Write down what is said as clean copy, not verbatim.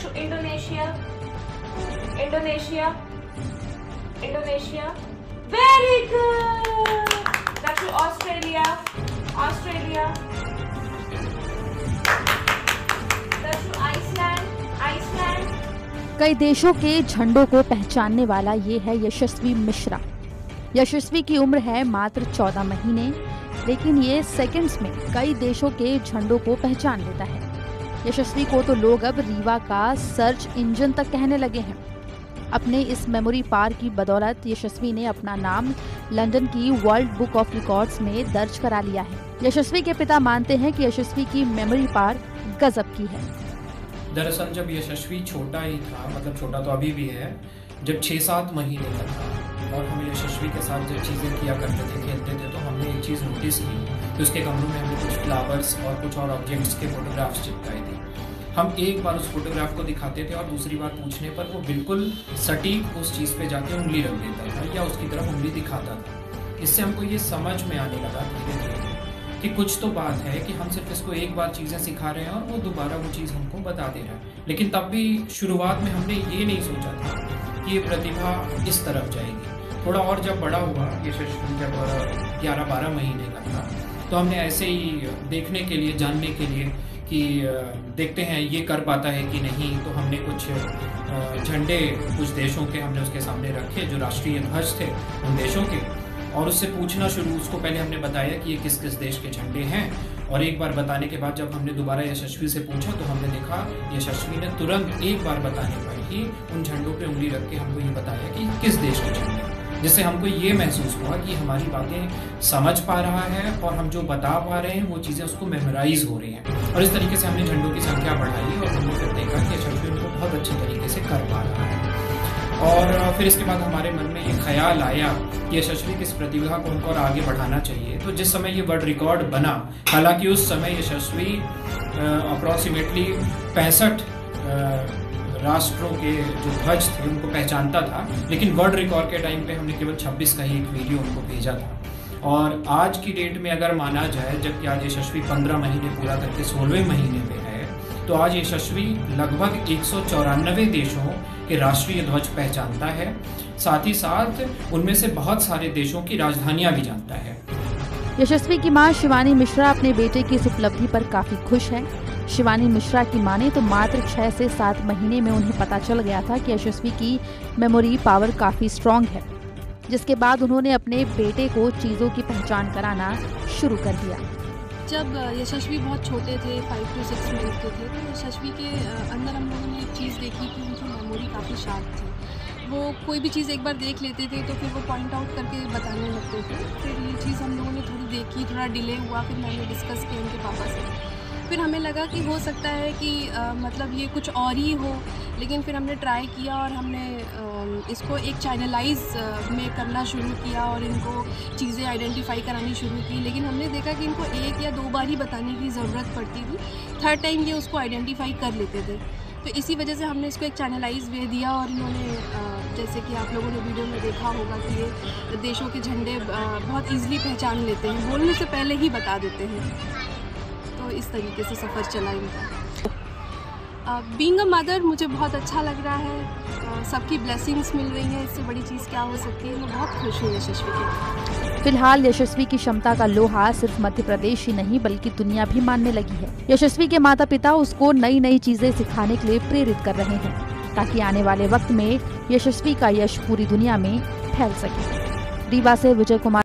Dakshu Indonesia, Indonesia, Indonesia, very good. दक्षु Australia, Australia, दक्षु Iceland, Iceland. कई देशों के झंडों को पहचानने वाला ये है यशस्वी मिश्रा। यशस्वी की उम्र है मात्र 14 महीने, लेकिन ये सेकंड्स में कई देशों के झंडों को पहचान लेता है। यशस्वी को तो लोग अब रीवा का सर्च इंजन तक कहने लगे हैं। अपने इस मेमोरी पार की बदौलत यशस्वी ने अपना नाम लंदन की वर्ल्ड बुक ऑफ रिकॉर्ड्स में दर्ज करा लिया है। यशस्वी के पिता मानते हैं कि यशस्वी की मेमोरी पार गजब की है। दरअसल जब यशस्वी छोटा ही था, मतलब छोटा तो अभी भी है, जब 6-7 महीने का था और हम यशस्वी के साथ जब चीज़ें किया करते थे, खेलते थे, तो हमने एक चीज़ नोटिस की कि उसके कमरों में हमने कुछ फ्लावर्स और कुछ और ऑब्जेक्ट्स के फोटोग्राफ्स चिपकाए थे। हम एक बार उस फोटोग्राफ को दिखाते थे और दूसरी बार पूछने पर वो बिल्कुल सटीक उस चीज़ पे जाके उंगली रख देता था या उसकी तरफ उंगली दिखाता था। इससे हमको ये समझ में आने लगा धीरे धीरे कि कुछ तो बात है कि हम सिर्फ इसको एक बार चीज़ें सिखा रहे हैं और वो दोबारा वो चीज़ हमको बता दे रहा है। लेकिन तब भी शुरुआत में हमने ये नहीं सोचा था कि ये प्रतिभा इस तरफ जाएगी। थोड़ा और जब बड़ा हुआ, यशस्वी जब 11-12 महीने का था, तो हमने ऐसे ही देखने के लिए, जानने के लिए कि देखते हैं ये कर पाता है कि नहीं, तो हमने कुछ झंडे कुछ देशों के हमने उसके सामने रखे जो राष्ट्रीय ध्वज थे उन देशों के, और उससे पूछना शुरू। उसको पहले हमने बताया कि ये किस किस देश के झंडे हैं, और एक बार बताने के बाद जब हमने दोबारा यशस्वी से पूछा तो हमने देखा यशस्वी ने तुरंत एक बार बताने पर ही उन झंडों पे उंगली रख के हमको ये बताया कि किस देश के झंडे, जिससे हमको ये महसूस हुआ कि हमारी बातें समझ पा रहा है और हम जो बता पा रहे हैं वो चीज़ें उसको मेमोराइज हो रही हैं। और इस तरीके से हमने झंडों की संख्या बढ़ाई और हमने फिर देखा कि यशस्वी उनको बहुत अच्छे तरीके से कर पा रहा है। और फिर इसके बाद हमारे मन में ये ख्याल आया कि यशस्वी की इस प्रतिभा को हमको और आगे बढ़ाना चाहिए। तो जिस समय ये वर्ल्ड रिकॉर्ड बना, हालांकि उस समय यशस्वी अप्रॉक्सीमेटली 65 राष्ट्रों के जो ध्वज थे उनको पहचानता था, लेकिन वर्ल्ड रिकॉर्ड के टाइम पे हमने केवल 26 का ही एक वीडियो उनको भेजा था। और आज की डेट में अगर माना जाए, जबकि आज यशस्वी 15 महीने पूरा करके 16वें महीने में है, तो आज यशस्वी लगभग 194 देशों के राष्ट्रीय ध्वज पहचानता है। साथ ही साथ उनमें से बहुत सारे देशों की राजधानियां भी जानता है। यशस्वी की मां शिवानी मिश्रा अपने बेटे की इस उपलब्धि पर काफी खुश है। शिवानी मिश्रा की माने तो मात्र 6 से 7 महीने में उन्हें पता चल गया था कि यशस्वी की मेमोरी पावर काफी स्ट्रॉन्ग है, जिसके बाद उन्होंने अपने बेटे को चीजों की पहचान कराना शुरू कर दिया। जब यशस्वी बहुत छोटे थे, 5 to 6 मंथ के थे, तो यशस्वी के अंदर हम लोगों ने एक चीज़ देखी कि उनकी मेमोरी काफ़ी शार्प थी। वो कोई भी चीज़ एक बार देख लेते थे तो फिर वो पॉइंट आउट करके बताने लगते थे। फिर ये चीज़ हम लोगों ने थोड़ी देखी, थोड़ा डिले हुआ, फिर मैंने डिस्कस किया उनके पापा से। फिर हमें लगा कि हो सकता है कि मतलब ये कुछ और ही हो, लेकिन फिर हमने ट्राई किया और हमने इसको एक चैनलाइज में करना शुरू किया और इनको चीज़ें आइडेंटिफाई करानी शुरू की। लेकिन हमने देखा कि इनको 1 या 2 बार ही बताने की ज़रूरत पड़ती थी, 3rd टाइम ये उसको आइडेंटिफाई कर लेते थे। तो इसी वजह से हमने इसको एक चैनलाइज वे दिया और इन्होंने जैसे कि आप लोगों ने वीडियो में देखा होगा कि ये देशों के झंडे बहुत ईजिली पहचान लेते हैं, बोलने से पहले ही बता देते हैं। तो इस तरीके से सफ़र चला इनका। बीइंग अ मदर मुझे बहुत अच्छा लग रहा है, सबकी ब्लेसिंग्स मिल रही हैं, इससे बड़ी चीज़ क्या हो सकती है। मैं बहुत खुश हूँ यशस्वी के। फिलहाल यशस्वी की क्षमता का लोहा सिर्फ मध्य प्रदेश ही नहीं बल्कि दुनिया भी मानने लगी है। यशस्वी के माता पिता उसको नई नई चीजें सिखाने के लिए प्रेरित कर रहे हैं, ताकि आने वाले वक्त में यशस्वी का यश पूरी दुनिया में फैल सके। रीवा से विजय कुमार।